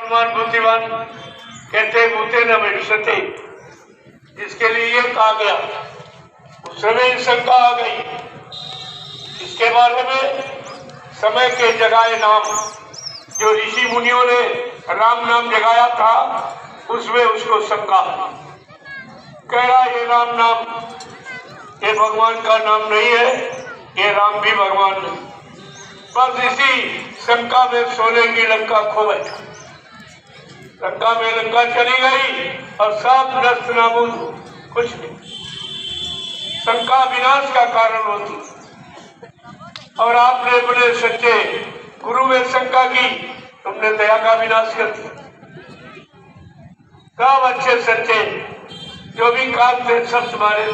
हनुमान बुद्धिमान कहते भूते न भविष्यते, जिसके लिए ये कहा गया उस समय शंका आ गई। इसके बारे में समय के जगाए नाम जो ऋषि मुनियों ने राम नाम जगाया था, उसमें उसको शंका कह रहा ये राम नाम ये भगवान का नाम नहीं है, ये राम भी भगवान नहीं। बस इसी शंका में सोने की लंका खो बैठा। लंका में लंका चली गई और सब नष्ट नाबूद, कुछ नहीं। शंका विनाश का कारण होती, और आपने बड़े सच्चे गुरु में शंका की, तुमने दया का विनाश कर दिया। सब अच्छे सच्चे जो भी काम थे सब तुम्हारे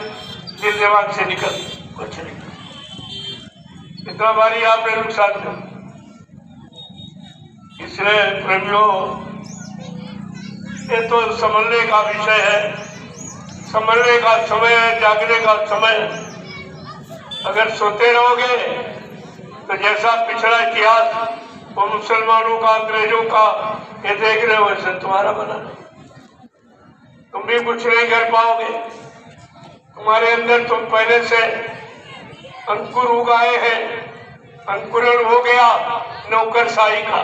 दिल दिमाग से निकल, कुछ नहीं। इतना बारी आपने नुकसान कर। इसलिए प्रेमियों, ये तो समझने का विषय है, समझने का समय है, जागने का समय है। अगर सोते रहोगे तो जैसा पिछड़ा इतिहास वो मुसलमानों का, अंग्रेजों का ये देख रहे हो, वैसे तुम्हारा बना नहीं। तुम भी कुछ नहीं कर पाओगे। तुम्हारे अंदर तुम पहले से अंकुर उगाए हैं, अंकुरण हो गया नौकरशाही का।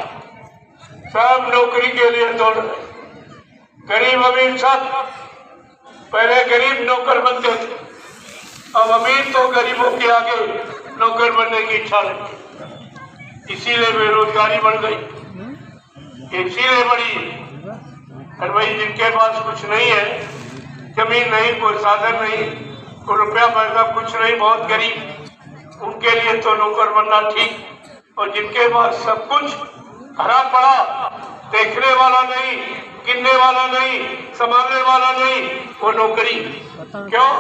सब नौकरी के लिए दौड़ रहे, गरीब अमीर सब। पहले गरीब नौकर बनते थे, अब अमीर तो गरीबों के आगे नौकर बनने की इच्छा रखती। इसीलिए बेरोजगारी बढ़ गई, इसीलिए बढ़ी। और भाई जिनके पास कुछ नहीं है, जमीन नहीं, कोई साधन नहीं, कोई रुपया पैसा कुछ नहीं, बहुत गरीब, उनके लिए तो नौकर बनना ठीक। और जिनके पास सब कुछ भरा पड़ा, देखने वाला नहीं, गिनने वाला नहीं, संभालने वाला नहीं, वो नौकरी। क्यों?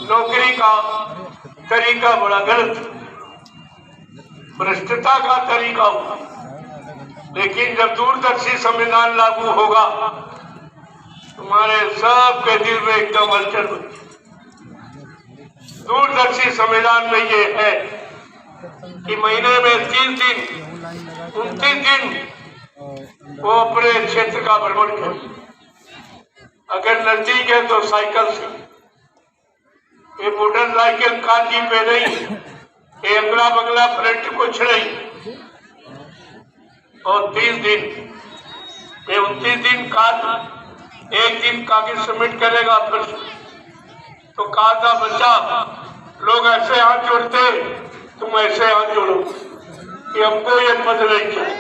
नौकरी का तरीका बड़ा गलत, भ्रष्टता का तरीका हुआ। लेकिन जब दूरदर्शी संविधान लागू होगा, तुम्हारे सबके दिल में एकदम हलचल होगी। दूरदर्शी संविधान में ये है कि महीने में 3 दिन, 29 दिन वो अपने क्षेत्र का भ्रमण करे। अगर नजदीक है तो साइकिल से, ये मोटरसाइकिल काजी पे नहीं, ये अगला बगला फ्रंट कुछ नहीं। और 30 दिन, ये 29 दिन काज, एक दिन कागज सबमिट करेगा, फिर तो काजा बच्चा लोग ऐसे हाथ जोड़ते, तुम ऐसे हाथ जोड़ो कि हमको ये पद नहीं चाहिए,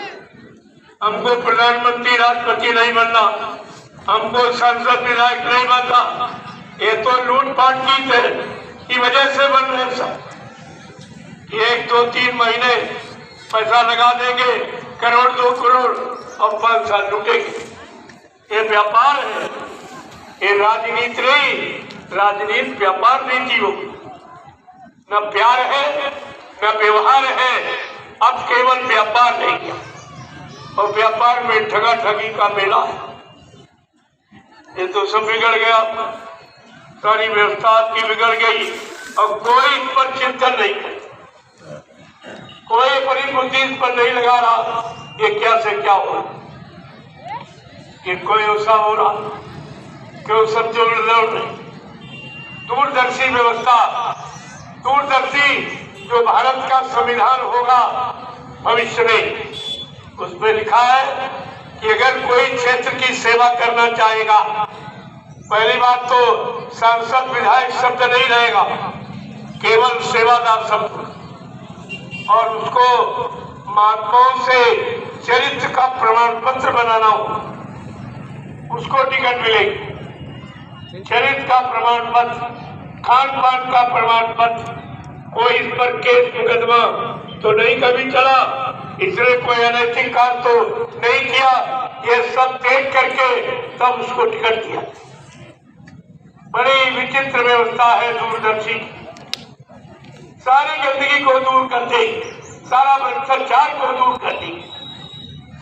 हमको प्रधानमंत्री राष्ट्रपति नहीं बनना, हमको सांसद विधायक नहीं बनना। ये तो लूटपाट की वजह से बन रहे सब। 1, 2, 3 महीने पैसा लगा देंगे, करोड़ 2 करोड़, और 5 साल लूटेंगे। ये व्यापार है, ये राजनीति नहीं, राजनीति व्यापार नीति होगी। न प्यार है न व्यवहार है, अब केवल व्यापार नहीं किया, और व्यापार में ठगा ठगी का मेला है। ये तो सब बिगड़ गया, सारी व्यवस्था आपकी बिगड़ गई, और कोई इस पर चिंतन नहीं करता, कोई बड़ी बुद्धि इस पर नहीं लगा रहा ये क्या से क्या हो रहा, ये कोई ऐसा हो रहा, क्यों सब जो नहीं। दूरदर्शी व्यवस्था, दूरदर्शी जो भारत का संविधान होगा भविष्य में, उसमें लिखा है कि अगर कोई क्षेत्र की सेवा करना चाहेगा, पहली बात तो सांसद विधायक शब्द नहीं रहेगा, केवल सेवादार शब्द, और उसको महात्माओं से चरित्र का प्रमाण पत्र बनाना होगा, उसको टिकट मिलेगी। चरित्र का प्रमाण पत्र, खान पान का प्रमाण पत्र, कोई इस पर केस मुकदमा तो नहीं कभी चला, इसलिए कोई अनैतिक काम तो नहीं किया। ये सब देख करके तब उसको टिकट दिया। बड़ी विचित्र व्यवस्था है दूरदर्शी की, सारी गंदगी को दूर कर दी, सारा भ्रष्टाचार को दूर कर दी,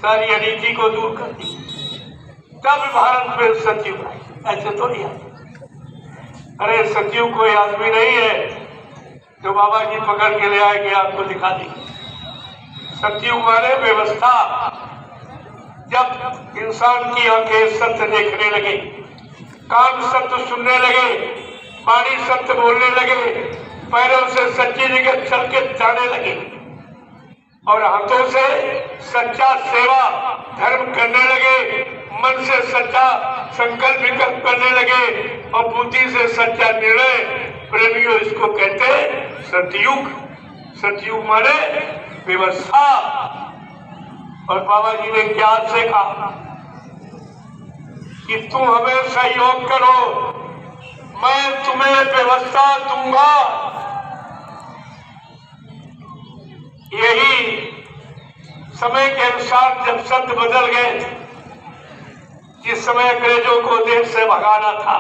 सारी अनीति को दूर कर दी, तब भारत में सचिव आए। ऐसे तो नहीं आए। अरे सचिव कोई आदमी नहीं है जो बाबा जी पकड़ के ले आएंगे आपको दिखा देंगे। सचिव माने व्यवस्था, जब इंसान की आंखें सत्य देखने लगे, कान सत्य सुनने लगे, वाणी सत्य बोलने लगे, पैरों से सच्ची जगह चल के जाने लगे और हाथों से सच्चा सेवा धर्म करने लगे, मन से सच्चा संकल्प विकल्प करने लगे और बुद्धि से सच्चा निर्णय। प्रेमियों, इसको कहते सतयुग। सतयुग माने व्यवस्था। और बाबा जी ने क्या से कहा कि तुम हमें सहयोग करो, मैं तुम्हें व्यवस्था दूंगा। यही समय के अनुसार जब शब्द बदल गए, जिस समय अंग्रेजों को देश से भगाना था,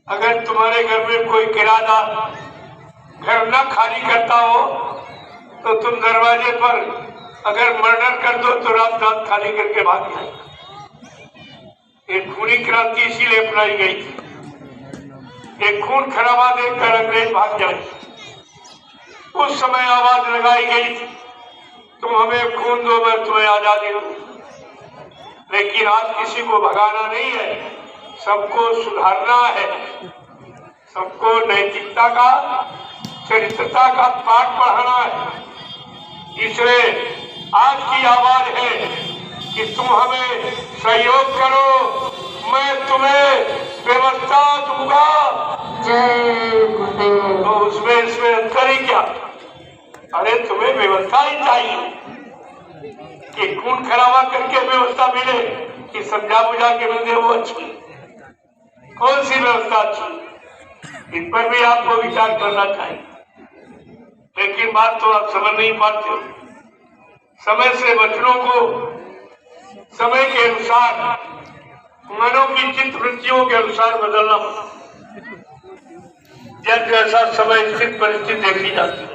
अगर तुम्हारे घर में कोई किराएदार घर न खाली करता हो तो तुम दरवाजे पर अगर मर्डर कर दो तो रात रात खाली करके भाग जाए। एक खूनी क्रांति इसीलिए अपनाई गई थी। एक खून खराबा देखकर अंग्रेज भाग जाए। उस समय आवाज लगाई गई थी, तुम हमें खून दो, मैं तुम्हें आजादी दूं। लेकिन आज किसी को भगाना नहीं है, सबको सुधारना है, सबको नैतिकता का, चरित्रता का पाठ पढ़ाना है। इसलिए आज की आवाज है कि तुम हमें सहयोग करो, मैं तुम्हें व्यवस्था दूंगा। जय गुरुदेव। तो उसमें इसमें अंतर ही क्या? अरे तुम्हें व्यवस्था ही चाहिए कि खून खराबा करके व्यवस्था मिले कि समझा बुझा के मिल दे, वो अच्छी। कौन सी व्यवस्था अच्छी? इन पर भी आपको विचार करना चाहिए। लेकिन बात तो आप समझ नहीं पाते हो। समय से वचनों को समय के अनुसार, मनों की चित्त वृत्तियों के अनुसार बदलना पड़ता। जब जैसा समय स्थित परिस्थिति देखी जाती है,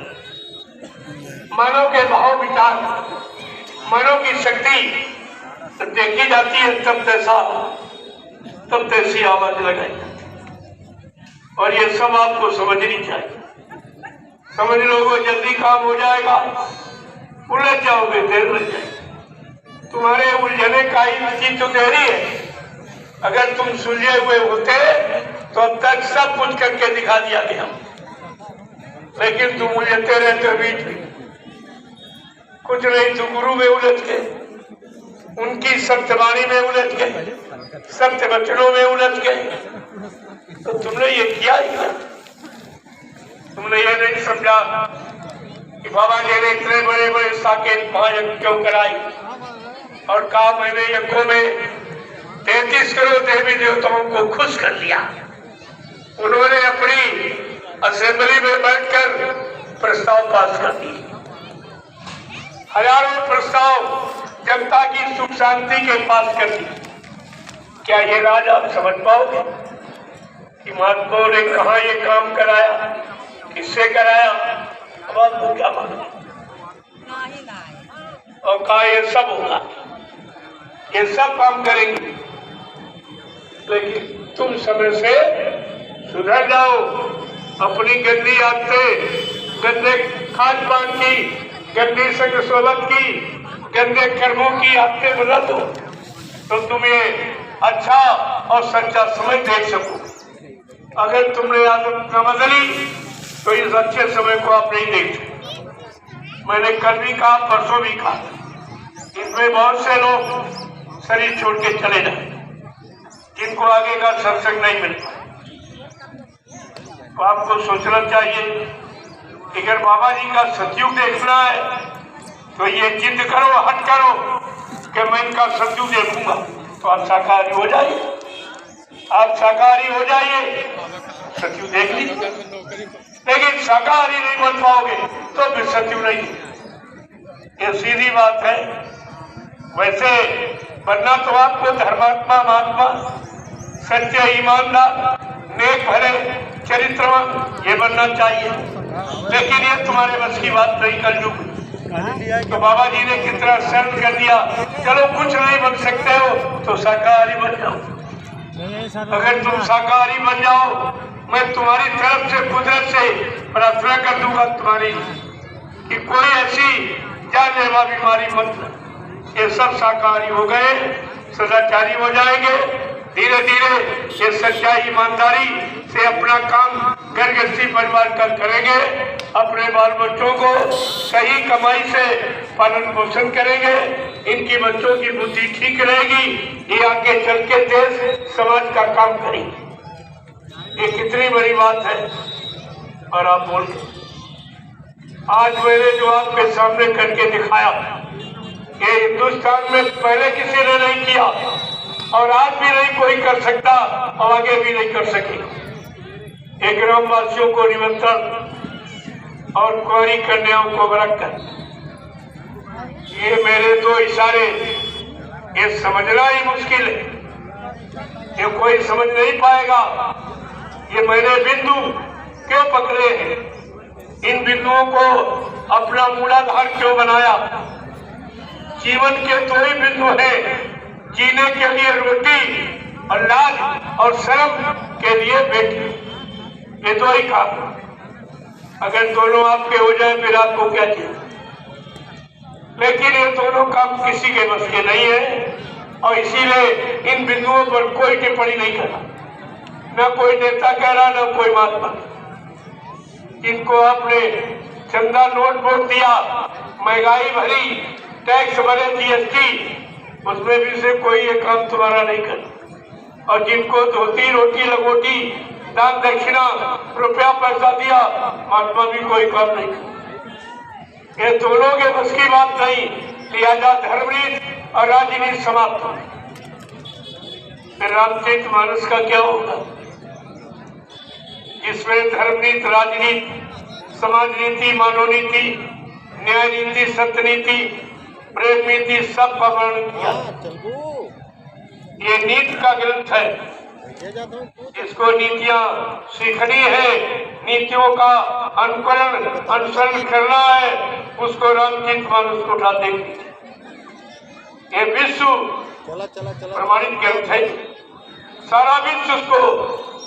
मानव के भाव विचार, मनों की शक्ति देखी जाती है, तब तैसी आवाज लगाई जाती है। और ये सब आपको समझनी चाहिए। समझ लोगे जल्दी काम हो जाएगा, उलझ जाओगे देर लग जाएगी। तुम्हारे उलझने का ही तो देरी है। अगर तुम सुलझे हुए होते तो अब तक सब कुछ करके दिखा दिया गया, लेकिन तुम उलझते रहते हो बीच में। कुछ नहीं तो गुरु में उलझ गए, उनकी सत्यवाणी में उलझ गए, सत्य वचनों में उलझ गए। तो तुमने ये किया ही क्या? तुमने ये नहीं समझा कि बाबा जी ने इतने बड़े बड़े साकेत महायज्ञ क्यों कराई और कहा मैंने यज्ञों में 33 करोड़ देवी देवताओं को खुश कर लिया। उन्होंने अपनी असेंबली में बैठकर प्रस्ताव पास कर दिए। हजारों प्रस्ताव जनता की सुख शांति के पास कर दिए। क्या ये राज आप समझ पाओगे कि महात्माओं ने कहा ये काम कराया, किससे कराया? अब आपको क्या मालूम? और कहा ये सब होगा, ये सब काम करेंगे। लेकिन तुम समय से सुधर जाओ, अपनी गंदी आदतें, गंदे खान पान की, गंदी संग सोबत की, गंदे कर्मों की आदतें बदल दो, तो तुम्हें अच्छा और सच्चा समय देख सको। अगर तुमने आदत न बदली तो इस अच्छे समय को आप नहीं देख सकते। मैंने कल भी कहा, परसों भी कहा, इसमें बहुत से लोग शरीर छोड़ के चले जाए जिनको आगे का सत्संग नहीं मिलता। तो आपको सोचना चाहिए कि अगर बाबा जी का सतयुग देखना है तो ये जिद करो, हट करो कि मैं इनका सतयुग देखूंगा। तो आप शाकाहारी हो जाइए, आप शाकाहारी हो जाइए, सतयुग देख लीजिए। लेकिन शाकाहारी नहीं बन पाओगे तो फिर सतयुग नहीं। ये सीधी बात है। वैसे बनना तो आपको धर्मात्मा, महात्मा, सच्चे, ईमानदार, नेक, भले, चरित्रवान ये बनना चाहिए। लेकिन ये तुम्हारे बस की बात नहीं, कलयुग। तो बाबा जी ने कितना शर्त कर दिया, चलो कुछ नहीं बन सकते हो तो शाकाहारी बन जाओ। अगर तुम शाकाहारी बन जाओ, मैं तुम्हारी तरफ से, कुदरत से प्रार्थना कर दूंगा तुम्हारी कि कोई ऐसी जानलेवा बीमारी मत ये सब शाकाहारी हो गए, सदाचारी हो जाएंगे। धीरे धीरे ये सच्चाई ईमानदारी से अपना काम घर गृहस्थी परिवार का करेंगे, अपने बाल बच्चों को सही कमाई से पालन पोषण करेंगे, इनकी बच्चों की बुद्धि ठीक रहेगी, ये आगे चल के देश समाज का काम करेंगे। ये कितनी बड़ी बात है। और आप बोलिए, आज मैंने जो आपके सामने करके दिखाया, ये हिंदुस्तान में पहले किसी ने नहीं किया और आज भी नहीं कोई कर सकता और आगे भी नहीं कर सकेगा। एक ग्रामवासियों को निमंत्रण और कुंवारी कन्याओं को रखकर ये मेरे दो इशारे, ये समझना ही मुश्किल है, ये कोई समझ नहीं पाएगा। ये मैंने बिंदु क्यों पकड़े हैं, इन बिंदुओं को अपना मूलाधार क्यों बनाया। जीवन के दो ही बिंदु हैं, जीने के लिए रोटी और लाज और शर्म के लिए बेटी, ये दो ही काम। अगर दोनों आपके हो जाए फिर आपको क्या चाहिए, लेकिन ये दोनों काम किसी के बस के नहीं है और इसीलिए इन बिंदुओं पर कोई टिप्पणी नहीं करना, न कोई नेता कह रहा न कोई महात्मा। इनको आपने चंदा नोट वोट दिया, महंगाई भरी, टैक्स भरे, जीएसटी, उसमें भी से कोई ये काम तुम्हारा नहीं कर। और जिनको धोती रोटी लगोटी दान दक्षिणा रुपया पैसा दिया, महात्मा भी कोई काम नहीं कर। ये दोनों के बस की बात नहीं, लिहाजा धर्मनीति और राजनीति समाप्त हो। फिर रामचरित मानस का क्या होगा, जिसमें धर्मनीति, राजनीति, समाज नीति, मानवनीति, न्याय नीति, सत्य नीति, प्रेम नीति सब का वर्णन किया। ये नीति का ग्रंथ है, इसको नीतियां सीखनी है, नीतियों का अनुकरण अनुसरण करना है, उसको रामचरित मानस को उठा देंगे। ये विश्व प्रमाणित ग्रंथ है, सारा विश्व उसको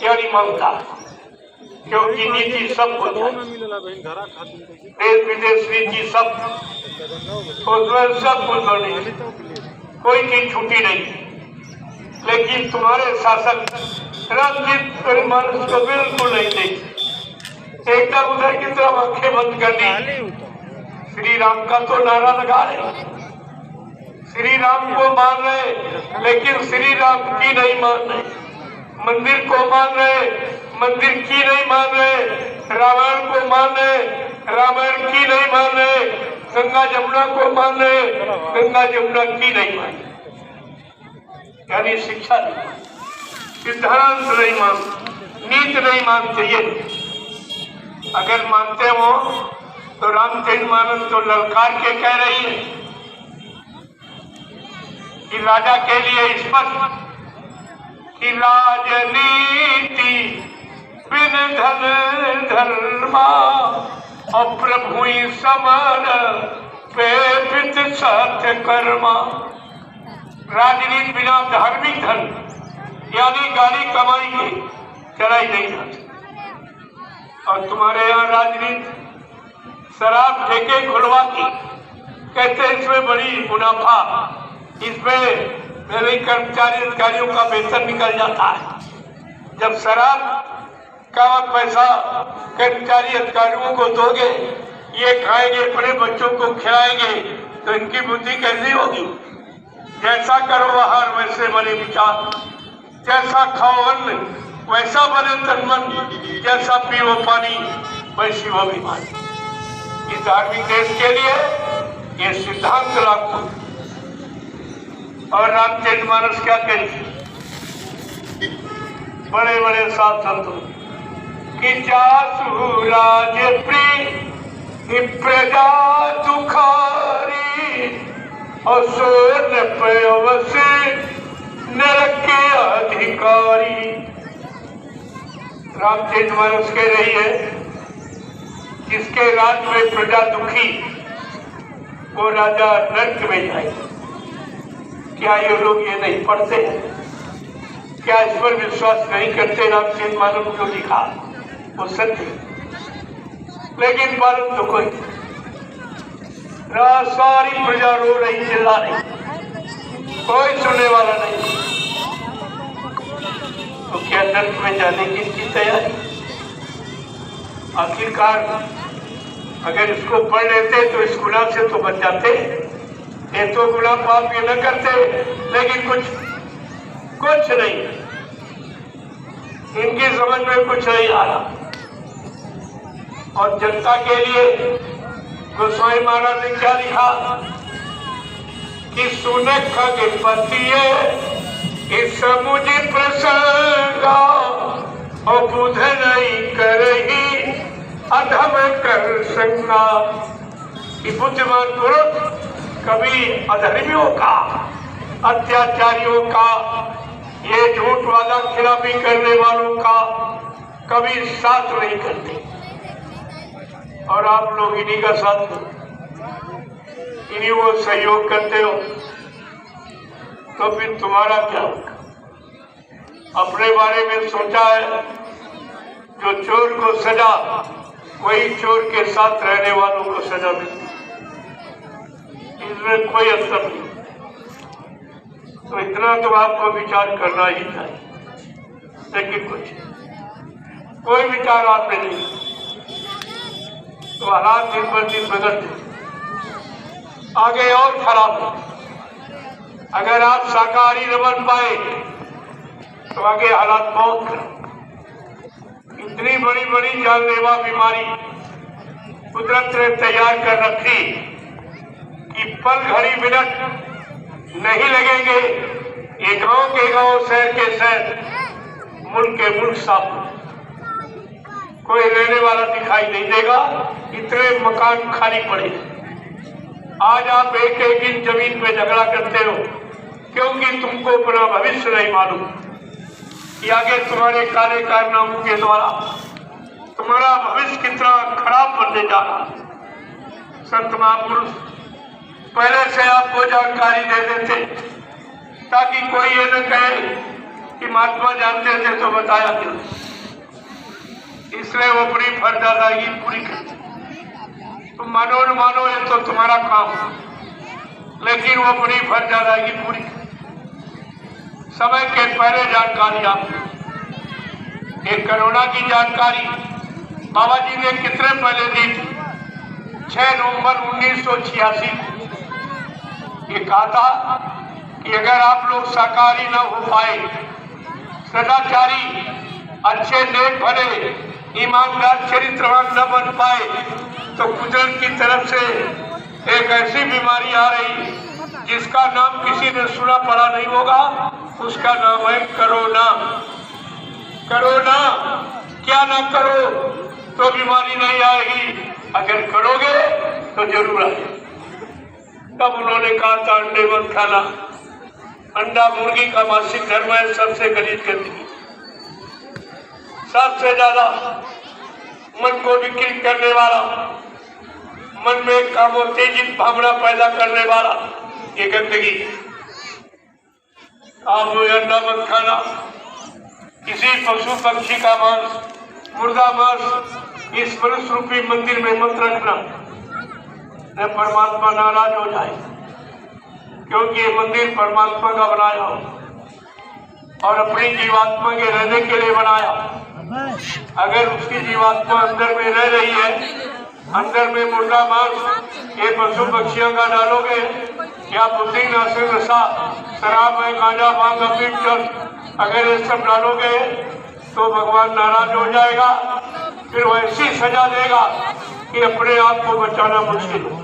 यानी मानता है, क्योंकि नीति सब कुछ है, देश विदेश नीति सब, उसमें सब कुछ बनी, कोई चीज छूटी नहीं। लेकिन तुम्हारे शासक रामचरित मानस को बिल्कुल नहीं देखे, एकदम उधर की तरफ आंखें बंद कर दी। श्री राम का तो नारा लगा रहे, श्री राम को मान रहे, लेकिन श्री राम की नहीं मान रहे, मंदिर को मान रहे, मंदिर की नहीं मान रहे, रामायण को मान रहे, रामायण की नहीं मान रहे, गंगा जमुना को मान रहे, गंगा जमुना की नहीं मान रहे। यानी शिक्षा नहीं, सिद्धांत नहीं मानते, नीति नहीं मानते। ये अगर मानते हो तो रामचरित मानस तो ललकार के कह रही है कि राजा के लिए स्पष्ट कि राजनीति बिन धन धर्मा और प्रभु समान पेपित सत्य कर्मा। राजनीति बिना धार्मिक धन यानी गाड़ी कमाई की चलाई नहीं जाती। और तुम्हारे यहाँ राजनीति शराब ठेके खुलवा की, कहते इसमें बड़ी मुनाफा, इसमें मेरे कर्मचारी अधिकारियों का वेतन निकल जाता है। जब शराब का पैसा कर्मचारी अधिकारियों को दोगे, ये खाएंगे, अपने बच्चों को खिलाएंगे, तो इनकी बुद्धि कैसी होगी। जैसा करो आहार वैसे बने विचार, जैसा खाओ अन्न वैसा बने तन मन, जैसा पियो पानी वैसी वो बीमारी। इस धार्मिक देश के लिए ये सिद्धांत लागू। और रामचरित मानस क्या कही, बड़े बड़े साध संतों कि जासु राज प्रिय प्रजा दुखारी और सोन पयवस नरक के अधिकारी। रामचरित मानस कह रही है जिसके राज में प्रजा दुखी, वो राजा नरक में जाए। क्या ये लोग ये नहीं पढ़ते हैं, क्या इस पर विश्वास नहीं करते। रामचरित मानस जो लिखा वो सत्य, लेकिन पालन तो कोई। सारी प्रजा रो रही, चिल्ला रही, क्या नर्क में जाने की इनकी तैयारी। आखिरकार अगर इसको पढ़ लेते तो इस गुनाह से तो बच जाते। ये तो गुनाह पाप ये न करते, लेकिन कुछ नहीं, इनकी समझ में कुछ नहीं आ रहा। और जनता के लिए गोस्वामी महाराज ने क्या लिखा कि सुने खगपति इस समुझ प्रसंगा और बुध नहीं करही अधम कर संगा। कि बुद्धिमान पुरुष कभी अधर्मियों का, अत्याचारियों का, ये झूठ वादा खिलाफी करने वालों का कभी साथ नहीं करते। और आप लोग इन्हीं का साथ दो, इन्हीं वो सहयोग करते हो, तो फिर तुम्हारा क्या होगा। अपने बारे में सोचा है, जो चोर को सजा वही चोर के साथ रहने वालों को सजा मिलती, इसमें कोई अंतर नहीं। तो इतना तो आपको विचार करना ही चाहिए, लेकिन कोई विचार आपने नहीं, तो हालात दिन पर दिन बदलते आगे और खराब हो। अगर आप शाकाहारी न बन पाए तो आगे हालात बहुत खराब। इतनी बड़ी बड़ी जानलेवा बीमारी कुदरत ने तैयार कर रखी कि पल घड़ी मिनट नहीं लगेंगे, ये गांव के गांव, शहर के शहर, मुल्क के मुल्क साफ, कोई रहने वाला दिखाई नहीं देगा। इतने मकान खाली पड़े। आज आप एक एक इंच जमीन पे झगड़ा करते हो क्योंकि तुमको अपना भविष्य नहीं मालूम कि आगे तुम्हारे काले कारनामों के द्वारा तुम्हारा भविष्य कितना खराब बनने जा रहा। संत महापुरुष पहले से आपको जानकारी दे देते ताकि कोई ये न कहे कि महात्मा जानते थे तो बताया क्यों। इसलिए वो अपनी फर्ज अदायगी पूरी करते। तुम मानो न मानो ये तो तुम्हारा काम है, लेकिन वो अपनी फर्ज अदायगी पूरी करते। समय के पहले जानकारी आपको, एक कोरोना की जानकारी बाबा जी ने कितने पहले दी थी, 6 नवंबर 1986 को। ये कहा था कि अगर आप लोग शाकाहारी न हो पाए, सदाचारी, अच्छे नेक भरे, ईमानदार, चरित्रवान न बन पाए, तो कुदरत की तरफ से एक ऐसी बीमारी आ रही जिसका नाम किसी ने सुना पड़ा नहीं होगा। उसका नाम है कोरोना। कोरोना क्या ना करो तो बीमारी नहीं आएगी, अगर करोगे तो जरूर आएगी। तब उन्होंने कहा था अंडे मत खाना, अंडा मुर्गी का मासिक धर्म है, सबसे गलीज गंदगी, सबसे ज्यादा मन को विकृत करने वाला, मन में कामोत्तेजित भावना पैदा करने वाला ये गंदगी। आप अंडा मत खाना, किसी पशु पक्षी का मांस, मुर्दा मांस इस मनुष्य रूपी मंदिर में मत रखना, न परमात्मा नाराज हो जाए, क्योंकि ये मंदिर परमात्मा का बनाया और अपनी जीवात्मा के रहने के लिए बनाया। अगर उसकी जीवात्मा अंदर में रह रही है, अंदर में मुर्दा मांस ये पशु पक्षियों का डालोगे, या बुद्धि नाशक नशा, शराब है, गांजा, भांग, अफीम, चल, अगर ये सब डालोगे तो भगवान नाराज हो जाएगा, फिर वो ऐसी सजा देगा कि अपने आप को बचाना मुश्किल हो।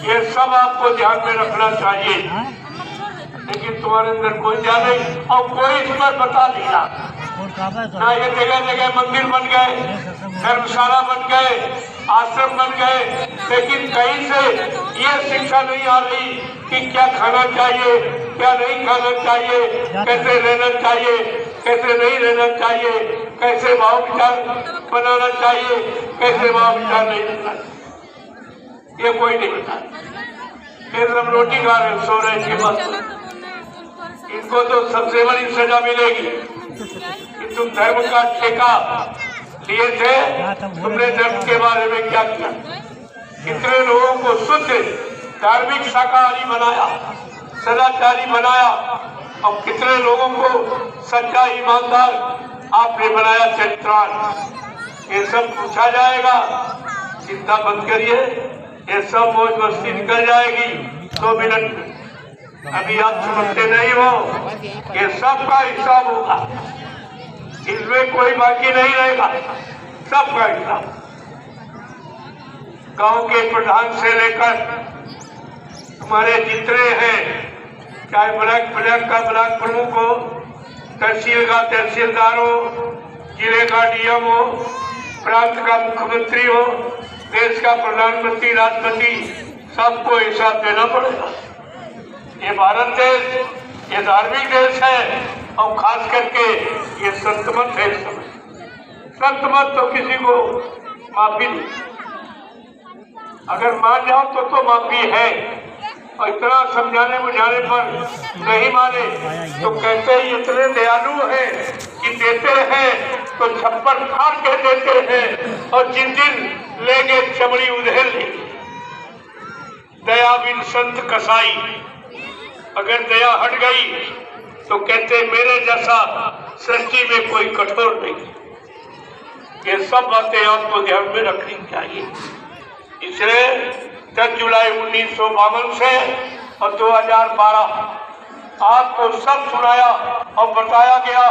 ये सब आपको ध्यान में रखना चाहिए, लेकिन तुम्हारे अंदर कोई ध्यान नहीं और कोई इसमें बता नहीं रहा। ना ये जगह जगह मंदिर बन गए, धर्मशाला बन गए, आश्रम बन गए, लेकिन कहीं से ये शिक्षा नहीं आ रही कि क्या खाना चाहिए, क्या नहीं खाना चाहिए, कैसे रहना चाहिए, कैसे नहीं रहना चाहिए, कैसे भाव विचार बनाना चाहिए, कैसे भाव विचार नहीं रखना चाहिए, ये कोई नहीं बता। फिर हम रोटी खा रहे, सो रहे, इसके बाद इनको तो सबसे बड़ी सजा मिलेगी कि तुम धर्म का ठेका लिए थे, तुमने धर्म के बारे में क्या किया। कितने लोगों को शुद्ध धार्मिक शाकाहारी बनाया, सदाचारी बनाया, और कितने लोगों को सच्चा ईमानदार आपने बनाया चरित्रवान, ये सब पूछा जाएगा। चिंता मत करिए, ये सब मौज मस्ती निकल जाएगी 2 मिनट में। अभी आप समझते नहीं हो, ये सब का हिसाब होगा, इसमें कोई बाकी नहीं रहेगा, सबका हिसाब। गांव के प्रधान से लेकर हमारे जितने हैं, चाहे ब्लॉक का ब्लॉक प्रमुख हो, तहसील का तहसीलदार हो, जिले का डीएम हो, प्रांत का मुख्यमंत्री हो, देश का प्रधानमंत्री, राष्ट्रपति, सबको हिसाब देना पड़ेगा। ये भारत देश, ये धार्मिक देश है और खास करके ये संत मत है। संत मत तो किसी को माफी नहीं, अगर मान जाओ तो माफी है, और इतना समझाने बुझाने पर नहीं माने तो कहते ही इतने दयालु हैं कि देते हैं तो छप्पर फाड़ के देते हैं, और जिन दिन लेंगे चमड़ी उधेल लेंगे। दया बिन संत कसाई, अगर दया हट गई तो कहते मेरे जैसा सृष्टि में कोई कठोर नहीं। ये सब बातें आपको ध्यान में रखनी चाहिए। इसलिए 10 जुलाई 1952 से और 2012 आपको सब सुनाया और बताया गया।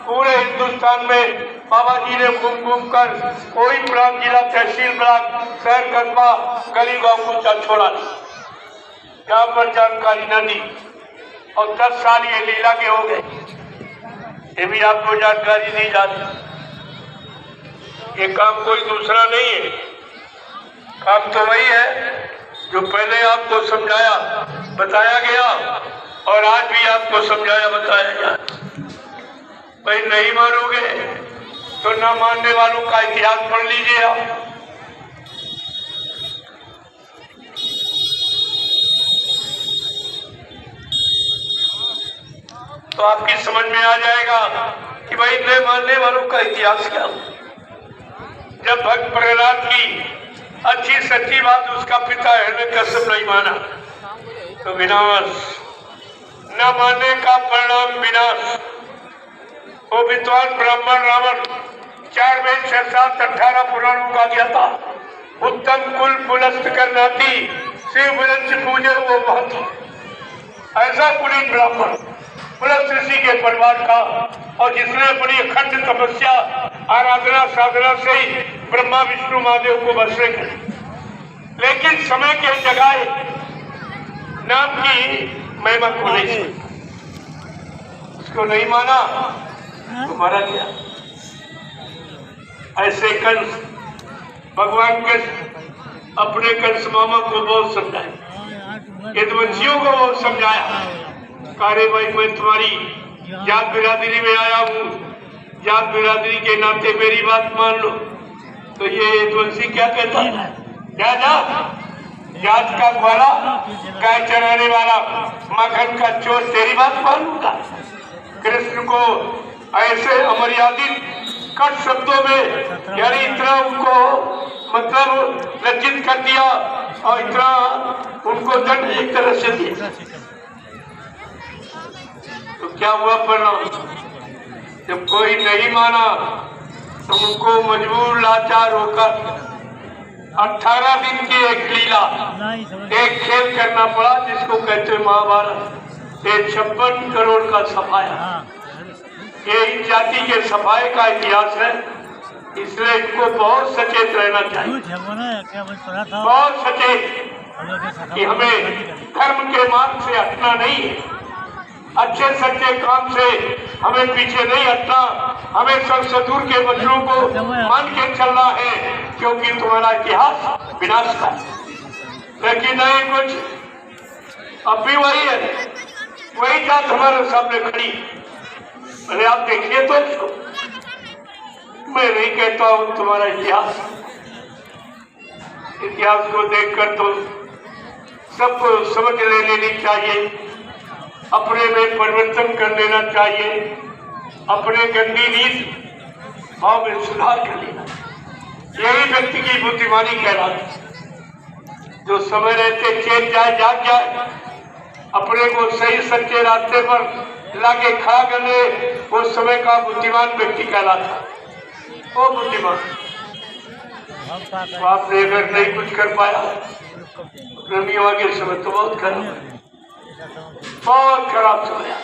पूरे हिंदुस्तान में बाबा जी ने घूम घूम कर कोई प्रांत, जिला, तहसील, ब्लॉक, शहर, कस्बा, गली गाँव को छोड़ा नहीं, यहाँ पर जानकारी न दी। और 10 साल ये लीला के हो गए, ये भी आपको जानकारी दी जाती। ये काम कोई दूसरा नहीं है, काम तो वही है जो पहले आपको समझाया बताया गया और आज भी आपको समझाया बताया जाए। भाई नहीं मानोगे तो न मानने वालों का इतिहास पढ़ लीजिए आप। तो आपकी समझ में आ जाएगा कि भाई न मानने वालों का इतिहास क्या हो। जब भक्त प्रहलाद की अच्छी सच्ची बात उसका पिता हिरण्यकश्यप नहीं माना तो विनाश, न मानने का परिणाम विनाश। वो विद्वान ब्राह्मण रावण 4 वेद 6 7 18 पुराणों का गया था। उत्तम कुल पुलस्त करनाती, शिव वृक्ष पूजे वो महती। ऐसा कुलीन ब्राह्मण पुलस्त ऋषि के परिवार का, और जिसने अपनी अखंड तपस्या आराधना साधना से ही ब्रह्मा विष्णु महादेव को बसने करे, लेकिन समय के जगह नाम की महिमा को नहीं सुनी, उसको नहीं माना तो मारा गया। ऐसे कंस भगवान के अपने कंस मामा को बहुत समझाया, यदुवंशियों को बहुत समझाया। अरे भाई मैं तुम्हारी जात बिरादरी में आया हूँ, जात बिरादरी के नाते मेरी बात मान लो। तो ये यदुवंशी क्या कहता है, क्या जात का ग्वाला, गाय चराने वाला, मक्खन का चोर, तेरी बात मानूंगा। कृष्ण को ऐसे अमर्यादित कट शब्दों में, यानी इतना उनको मतलब लज्जित कर दिया और इतना उनको दंड एक तरह से दिया। तो क्या हुआ परिणाम, जब कोई नहीं माना तो उनको मजबूर लाचार होकर 18 दिन की एक लीला, एक खेल करना पड़ा जिसको कहते हैं महाभारत। ये 56 करोड़ का सफाया, ये इस जाति के सफाई का इतिहास है। इसलिए इनको बहुत सचेत रहना चाहिए, बहुत सचेत कि हमें धर्म के मार्ग से हटना नहीं है, अच्छे सच्चे काम से हमें पीछे नहीं हटना। हमें संसदूर के बच्चों को मान के चलना है, क्योंकि तुम्हारा इतिहास विनाश का है। लेकिन नहीं, कुछ अब भी वही है, वही जात हमारे सामने खड़ी। अरे आप देखिए तो इसको, मैं नहीं कहता हूं तुम्हारा इतिहास, इतिहास को देखकर तो सबको समझ ले लेनी चाहिए, अपने में परिवर्तन कर लेना चाहिए, अपने गंदी नीति भाव में सुधार कर लेना। यही व्यक्ति की बुद्धिमानी कहलाती, जो समय रहते चेत जाए, जाग जाए, अपने को सही सच्चे रास्ते पर लाके खा गले उस समय का बुद्धिमान व्यक्ति कहलाता। वो बुद्धिमान तो आपने अगर नहीं कुछ कर पाया प्रेमियों आगे समय तो बहुत खराब समय।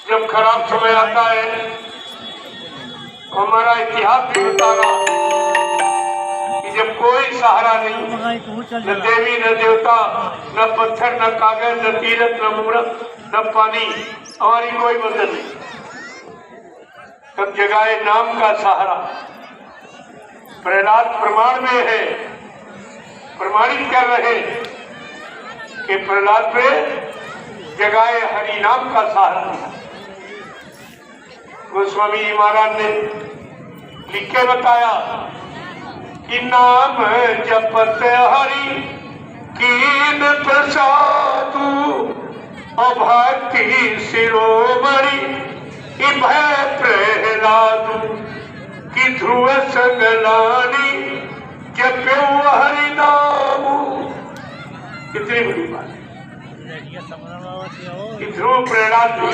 जब खराब समय आता है हमारा इतिहास भी बता रहा कि जब कोई सहारा नहीं, न देवी न देवता, न पत्थर न कागज, न तीरथ न मूरत, न पानी, हमारी कोई मदद नहीं, तब जगाए नाम का सहारा। प्रहलाद प्रमाण में है, प्रमाणित कर रहे कि प्रहलाद पे जगाए हरि नाम का सहारा दिया। गोस्वामी जी महाराज ने लिख के बताया कि नाम जपत हरि कीन प्रसादु अभक्ति शिरोमणि भय प्रहलादु कि ध्रुव संगलानी जप्यो हरि नाम। कितनी बड़ी बात कि ध्रुव प्रहलाद ने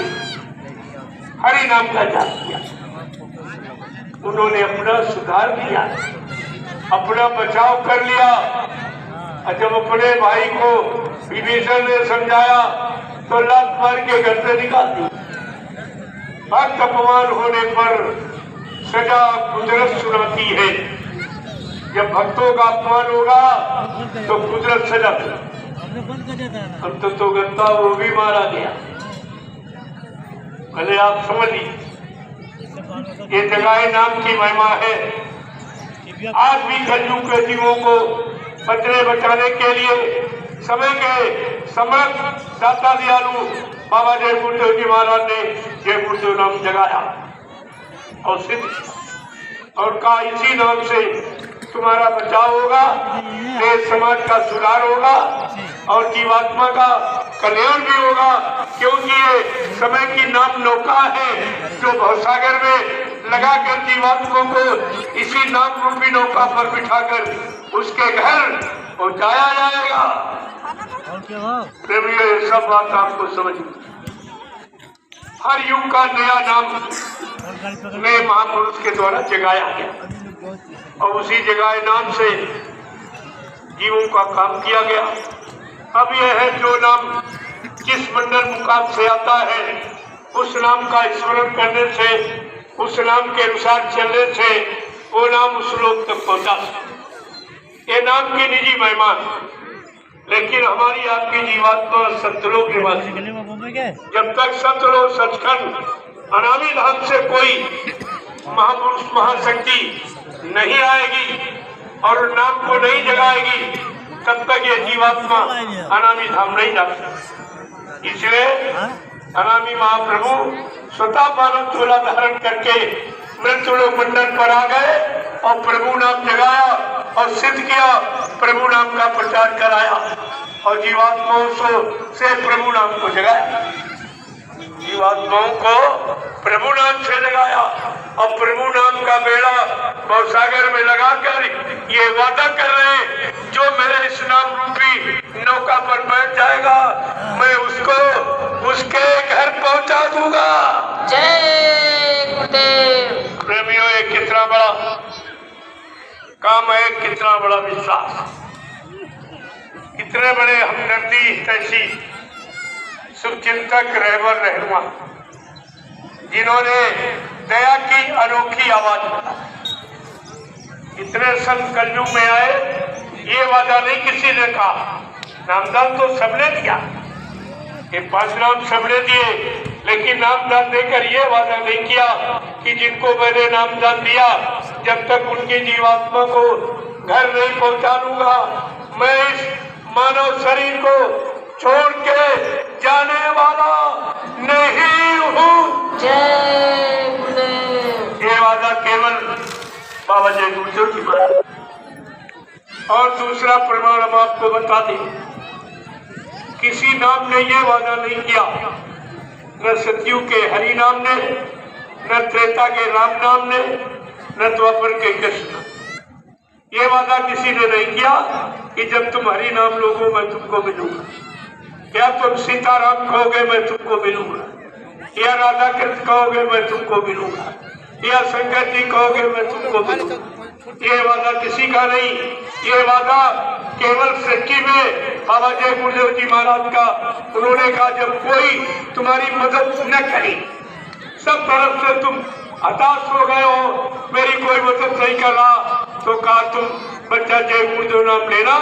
हरि नाम का जाप किया, उन्होंने अपना सुधार किया, अपना बचाव कर लिया। और जब अपने भाई को विभीषण ने समझाया तो लात मार के घर से निकाल दी। भक्त अपमान होने पर सजा कुदरत सुनाती है। जब भक्तों का अपमान होगा तो कुदरत सजा अब तो गंदा वो भी मारा गया। पहले आप समझिए ये जगाए नाम की महिमा है। आज भी कलयुग के जीवों को बचने बचाने के लिए समय के समर्थ दाता दयालु बाबा जय गुरुदेव जी महाराज ने जय गुरुदेव नाम जगाया और सिद्ध और कहा इसी नाम से तुम्हारा बचाव होगा, देश समाज का सुधार होगा और जीवात्मा का कल्याण भी होगा। क्योंकि ये समय की नाम नौका है जो भवसागर में लगाकर जीवात्मा को इसी नाम रूपी नौका पर बिठाकर उसके घर पहुंचाया जाएगा। प्रेमियों ये सब बात आपको समझ हर युग का नया नाम नए महापुरुष के द्वारा जगाया गया और उसी जगाए नाम से जीवों का काम किया गया। अब यह है जो नाम जिस मंडल मुकाम से आता है उस नाम का स्मरण करने से, उस नाम के अनुसार चलने से वो नाम उस लोक तक पहुंचा। ये नाम की निजी महिमा, लेकिन हमारी आपकी जीवात्मा सतलोक निवासी। जब तक सतलोक सचखंड अनामी धाम से कोई महापुरुष महाशक्ति नहीं आएगी और नाम को नहीं जगाएगी तब तक ये जीवात्मा अनामी धाम नहीं जा सकती। इसलिए अनामी महाप्रभु स्वतः मानव चोला धारण करके मृत्युलोक मंडल पर आ गए और प्रभु नाम जगाया और सिद्ध किया, प्रभु नाम का प्रचार कराया और जीवात्माओं से प्रभु नाम को जगाया। जीवात्माओं को प्रभु नाम से जगाया और प्रभु नाम का बेड़ा भवसागर में लगाकर ये वादा कर रहे जो मेरे इस नाम रूपी नौका पर बैठ जाएगा मैं उसको उसके घर पहुंचा दूंगा। जय गुरुदेव। प्रेमियों ये कितना बड़ा काम है, कितना बड़ा विश्वास, कितने बड़े हमदर्दी तैसी शुभचिंतक रहबर रहनुमा जिन्होंने दया की अनोखी आवाज इतने संत कलयुग में आए। ये वादा नहीं किसी ने कहा, नामदान तो सबने दिया, ये 5 नाम सबने दिए, लेकिन नामदान देकर ये वादा नहीं किया कि जिनको मैंने नामदान दिया जब तक उनकी जीवात्मा को घर नहीं पहुंचा दूंगा मैं इस मानव शरीर को छोड़ के जाने वाला नहीं हूँ। जय गुरुदेव। ये वादा केवल बाबा जय गुरुदेव की बात। और दूसरा प्रमाण हम आपको बता दें, किसी नाम ने ये वादा नहीं किया, न सतयुग के हरि नाम ने, न त्रेता के राम नाम ने, न द्वापर के कृष्ण। ये वादा किसी ने नहीं किया कि जब तुम हरि नाम लोगो मैं तुमको मिलूंगा। या तुम सीताराम कहोगे मैं तुमको मिलूंगा, या राधा कृष्ण कहोगे मैं तुमको मिलूंगा, या शंकर जी कहोगे मैं तुमको मिलूंगा। ये वादा किसी का नहीं, ये वादा केवल सच्ची में बाबा जय गुरुदेव जी महाराज का। उन्होंने कहा जब कोई तुम्हारी मदद न करे, सब तरफ से तुम हताश हो गए हो, मेरी कोई मदद नहीं कर रहा, तो कहा तुम बच्चा जय गुरुदेव नाम लेना,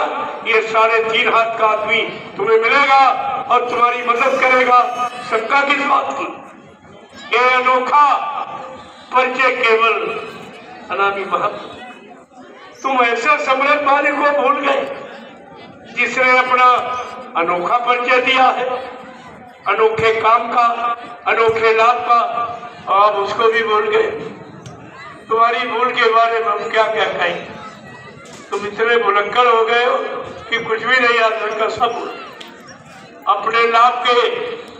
ये 3.5 हाथ का आदमी तुम्हें मिलेगा और तुम्हारी मदद करेगा। शंका किस बात की? ये अनोखा परिचय केवल अनामी महत्व। तुम ऐसे समृद्ध वाले को भूल गए जिसने अपना अनोखा परिचय दिया है, अनोखे काम का, अनोखे लाभ का, आप उसको भी भूल गए। तुम्हारी भूल के बारे में हम क्या क्या कहें? तुम इतने भुलक्कड़ हो गए हो कि कुछ भी नहीं याद रखा, सब अपने लाभ के,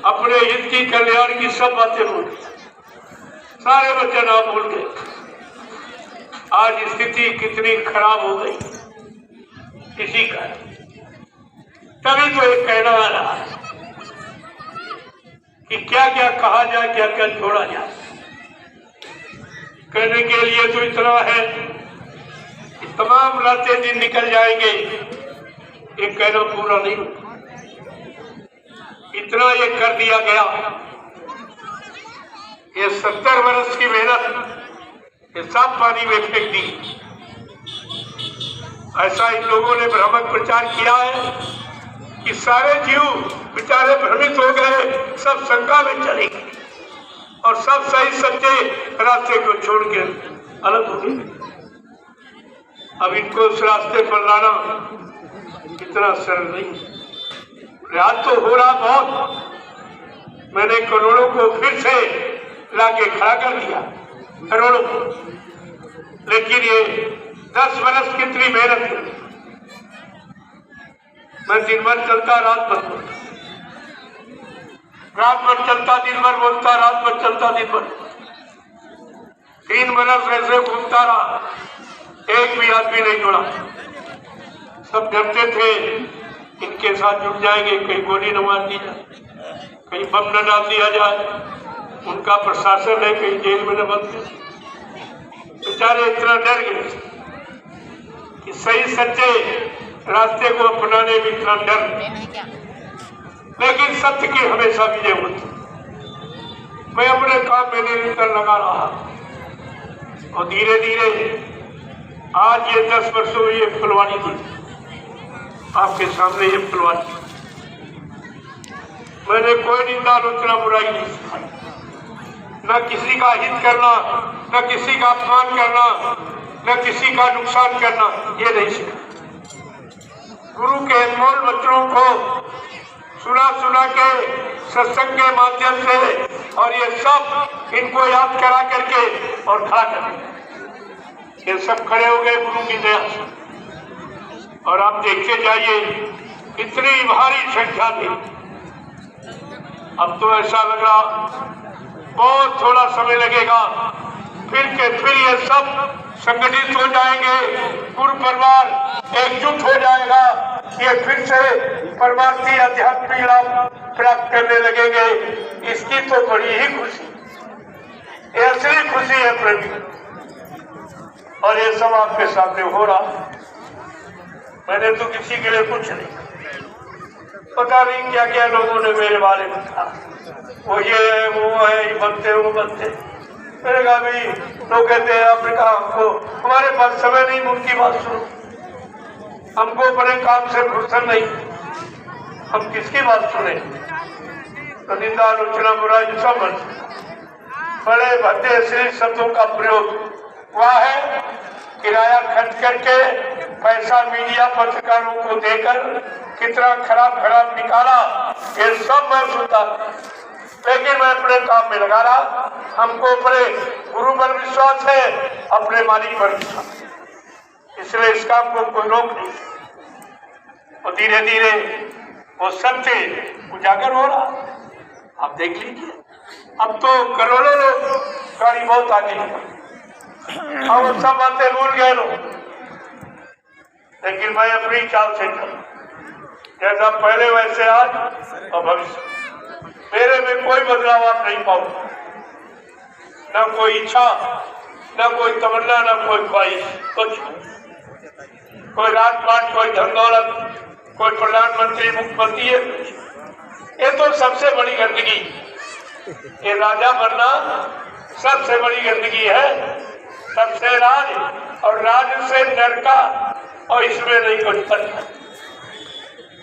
अपने हित की, कल्याण की सब बातें भूल गए, सारे वचन आप भूल गए। आज स्थिति कितनी खराब हो गई किसी का, तभी तो एक कहना आ रहा है कि क्या क्या कहा जाए, क्या क्या छोड़ा जाए। कहने के लिए तो इतना है कि तमाम रातें दिन निकल जाएंगे, ये कहना पूरा नहीं होता। इतना ये कर दिया गया, ये 70 वर्ष की मेहनत ये सब पानी में फेंक दी। ऐसा इन लोगों ने भ्रामक प्रचार किया है कि सारे जीव बेचारे भ्रमित हो गए, सब शंका में चले गए और सब सही सच्चे रास्ते को छोड़ के अलग हो गए। अब इनको उस रास्ते पर लाना इतना सरल नहीं। प्रयास तो हो रहा बहुत, मैंने करोड़ों को फिर से लाके खड़ा कर दिया, करोड़ों को, लेकिन ये 10 वर्ष कितनी मेहनत की। मैं दिन भर चलता, रात भर बोलता, रात भर चलता, दिन भर बोलता, रात भर चलता, दिन भर 3 वर्ष ऐसे घूमता रहा, एक भी आदमी नहीं जुड़ा। सब डरते थे इनके साथ जुड़ जाएंगे, कहीं गोली न मार दी जाए, कहीं बम न डाल दिया जाए, उनका प्रशासन है, कहीं जेल में न बंद दिया। बेचारे इतना डर गए कि सही सच्चे रास्ते को अपनाने में इतना डर, लेकिन सत्य की हमेशा विजय होती। मैं अपने काम में निरंतर लगा रहा और धीरे धीरे आज ये 10 वर्षों में ये फुलवाड़ी थी आपके सामने, ये फुलवाड़ी। मैंने कोई निंदा आलोचना बुराई नहीं सिखाई, न किसी का हित करना, न किसी का अपमान करना, न किसी का नुकसान करना, ये नहीं सिखा। गुरु के अनमोल वचनों को सुना सुना के सत्संग के माध्यम से, और ये सब इनको याद करा करके और खड़ा करके ये सब खड़े हो गए गुरु की दया से। और आप देखते जाइए इतनी भारी संख्या थी। अब तो ऐसा लग रहा बहुत थोड़ा समय लगेगा, फिर ये सब संगठित हो जाएंगे, गुरु परिवार एकजुट हो जाएगा, ये फिर से परमार्थी आध्यात्मिक लाभ प्राप्त करने लगेंगे। इसकी तो बड़ी ही खुशी, ऐसी खुशी है प्रभु। और ये सब आपके सामने हो रहा, मैंने तो किसी के लिए कुछ नहीं, पता नहीं क्या क्या लोगों ने मेरे बारे में कहा, वो ये है, वो है, ये बनते, वो बनते। मैंने कहा भाई, लोग कहते हैं, आपने कहा हमको हमारे पास समय नहीं, उनकी बात सुनो, हमको अपने काम से फुर्सत नहीं, हम किसकी बात सुने? तो निंदा आलोचना बुराई सब बड़े भद्दे श्रेष्ठ शब्दों का प्रयोग हुआ है। किराया खर्च करके पैसा मीडिया पत्रकारों को देकर कितना खराब खराब निकाला, ये सब मैं सुनता, लेकिन मैं अपने काम में लगा रहा। हमको अपने गुरु पर विश्वास है, अपने मालिक पर विश्वास, इसलिए इस काम को कोई रोक नहीं। और धीरे धीरे वो सत्य उजागर हो रहा, आप देख लीजिए। अब तो करोड़ों लोग, गाड़ी बहुत आगे निकल, अब सब बातें भूल गए लोग, लेकिन मैं अपनी चाल से चल, जैसा पहले वैसे आज और भविष्य। मेरे में कोई बदलाव आप नहीं पाओगे, न कोई इच्छा, न कोई तमन्ना, न कोई ख्वाहिश, कुछ कोई राजपाट, कोई धन दौलत, कोई प्रधानमंत्री, मुख्यमंत्री है। ये तो सबसे बड़ी गंदगी, ये राजा बनना सबसे बड़ी गंदगी है, सबसे राज और राज से नरका, और इसमें नहीं कुछ बनता।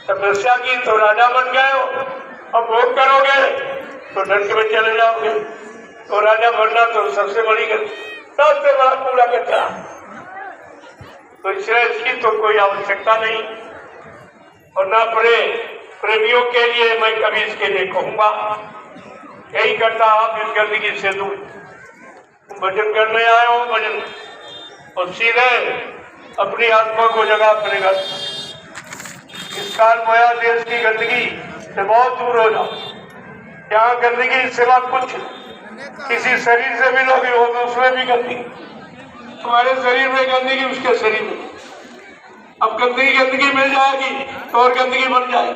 तपस्या की तो राजा बन गए हो, अब भोग करोगे तो नरक में चले जाओगे। तो राजा बनना तो सबसे बड़ी गंदगी, सबसे बड़ा कूड़ा कचरा। तो इसलिए इसकी तो कोई आवश्यकता नहीं। और ना प्रेमियों के लिए मैं कभी इसके लिए कहूंगा, यही करता आप इस गंदगी से दूर। भजन करने आए हो भजन, और सीधे अपनी आत्मा को जगा करेगा। इस काल माया देश की गंदगी से बहुत दूर हो जाओ। यहाँ गंदगी सिवा कुछ किसी शरीर से मिलोगे हो तो उसमें भी गंदगी, तुम्हारे शरीर में गंदगी, उसके शरीर में। अब गंदगी मिल जाएगी तो और गंदगी बन जाएगी,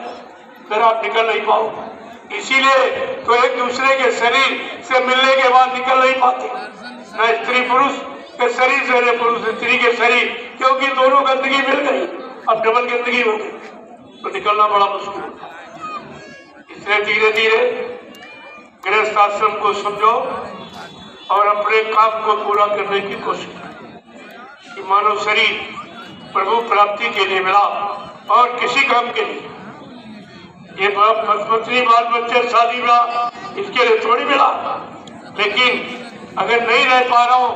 फिर आप निकल नहीं पाओगे। इसीलिए तो एक दूसरे के शरीर से मिलने के बाद निकल नहीं पाते, न स्त्री पुरुष के शरीर से, न पुरुष स्त्री के शरीर, क्योंकि दोनों गंदगी मिल गई। अब डबल गंदगी हो गई तो निकलना बड़ा मुश्किल होता है। इसलिए धीरे धीरे गृहस्थ आश्रम को समझो और अपने काम को पूरा करने की कोशिश करें कि मानव शरीर प्रभु प्राप्ति के लिए मिला और किसी काम के लिए। ये पत्नी बाल बच्चे शादी विवाह इसके लिए थोड़ी मिला, लेकिन अगर नहीं रह पा रहा हो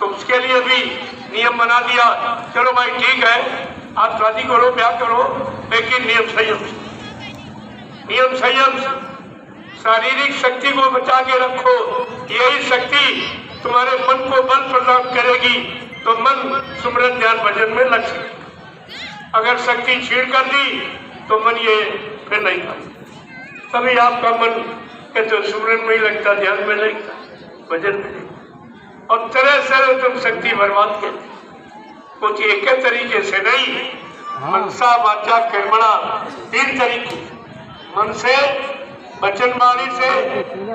तो उसके लिए भी नियम बना दिया। चलो भाई ठीक है, आप शादी करो, ब्याह करो, लेकिन नियम संयम, नियम संयम। शारीरिक शक्ति को बचा के रखो, यही शक्ति तुम्हारे मन को बल प्रदान करेगी, तो मन सुमरन ध्यान भजन में लग सके। अगर शक्ति छीड़ कर दी तो मन ये फिर नहीं कर, तभी आपका मन कहते सुमरन में ही लगता, ध्यान में लगता, भजन में नहीं। और तरह से तुम शक्ति बर्बाद कर, कुछ एक तरीके से नहीं, मनसा वाचा कर्मणा, 3 तरीके, मन से, वचन वाणी से,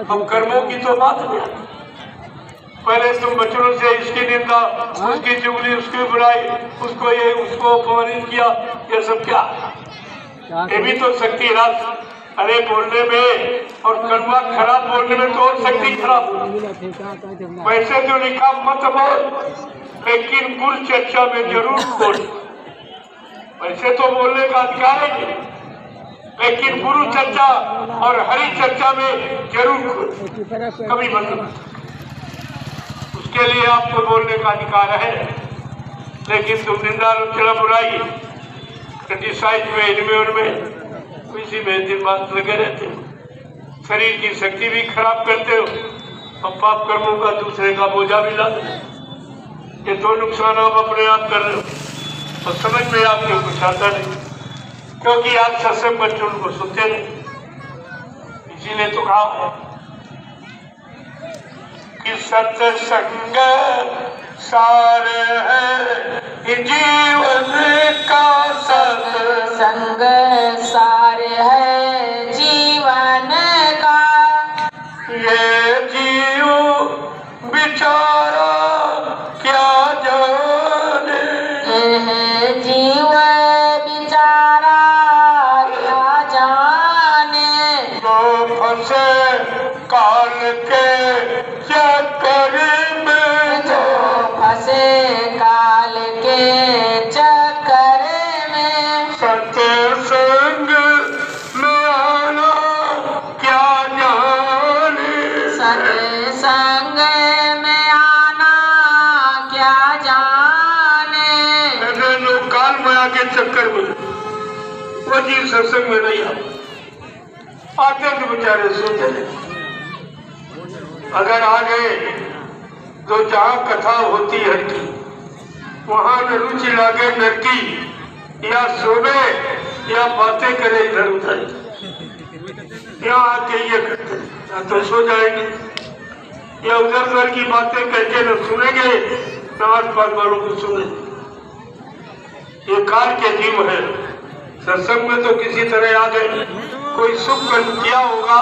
अब कर्मों की तो बात नहीं आती। पहले तुम वचनों से इसकी निंदा, उसकी चुगली, उसकी बुराई, उसको ये, उसको अपमानित किया, ये सब क्या? ये भी तो शक्ति रास। अरे बोलने में और कड़वा खराब बोलने में तो और शक्ति खराब। वैसे तो लिखा मत बोल, लेकिन गुरु चर्चा में जरूर बोल। वैसे तो बोलने का अधिकार है, लेकिन गुरु चर्चा और हरि चर्चा में जरूर कभी बंद। उसके लिए आपको बोलने का अधिकार है, लेकिन तुम निंदा, आलोचना, बुराई, क्रिटिसाइज में, इनमें उनमें इसी में दिन बात लगे रहते हो। शरीर की शक्ति भी खराब करते हो और पाप कर्मों का दूसरे का बोझा भी लाते हो। ये 2 नुकसान आप अपने आप कर रहे हो और समझ में आपको कुछ आता नहीं, क्योंकि आप सत्संग बच्चों को सुनते नहीं। इसीलिए तो कहा है कि सत्संग सार है जीवन का, सत्संग सार है जीवन का। ये जीव बेचारा क्या जाने, जीव बेचारा क्या जाने, जो फंसे काल के चक्कर में, जो फंसे काल के चक्कर में। सत्संग में आना क्या जाने, सत्संग में आना क्या जाने। लोग काल माया के चक्कर में वो जी सत्संग में नहीं आते तो बेचारे सोते नहीं। अगर आ गए तो जहाँ कथा होती है वहाँ न रुचि लागे नर की, या सोवे या बातें करे इधर उधर, यहाँ आके ये करते या तो सो जाएंगे या उधर उधर की बातें करके न सुनेंगे न आस पास वालों को सुने। ये काल के जीव है, सत्संग में तो किसी तरह आ गए, कोई सुख कर्म किया होगा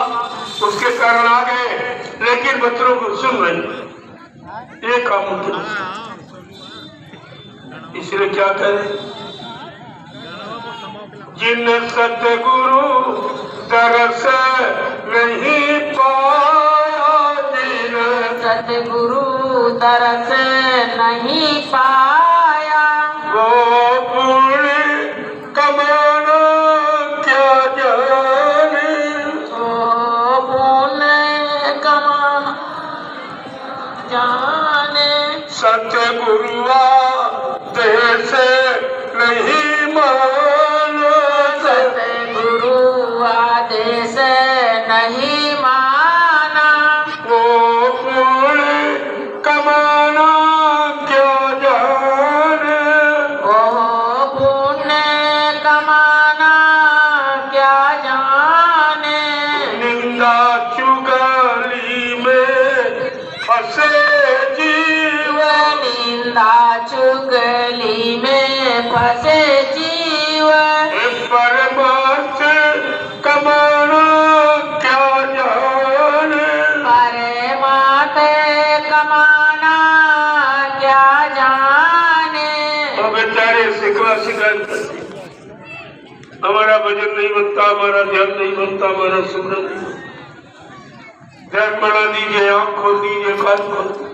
उसके कारण आ गए, लेकिन बच्चों को सुन रहे ये काम मुमकिन। इसलिए क्या करें, जिन सतगुरु दरस नहीं पाया, जिन सतगुरु दरस नहीं पाया, वो पुण्य कमाना क्या जाने, ओ पुण्य कमा जाने। सतगुरुआ देश नहीं माना, सतगुरु आदेश नहीं माना, वो पुण्य कमाना क्या जाने, ओ पुण्य कमाना क्या जाने। निंदा चुगली में फंसे जीव, निंदा चुगली में फंसे जीव, परमार्थ कमाना क्या जाने, परमार्थ कमाना क्या जाने। तो बेचारे सिखवा शिकायत करते, हमारा भजन नहीं बनता, हमारा ध्यान नहीं बनता, हमारा सुमरन नहीं बनता। ध्यान बना दीजिए, आँख खोल दीजिए, कान खोल दीजिए।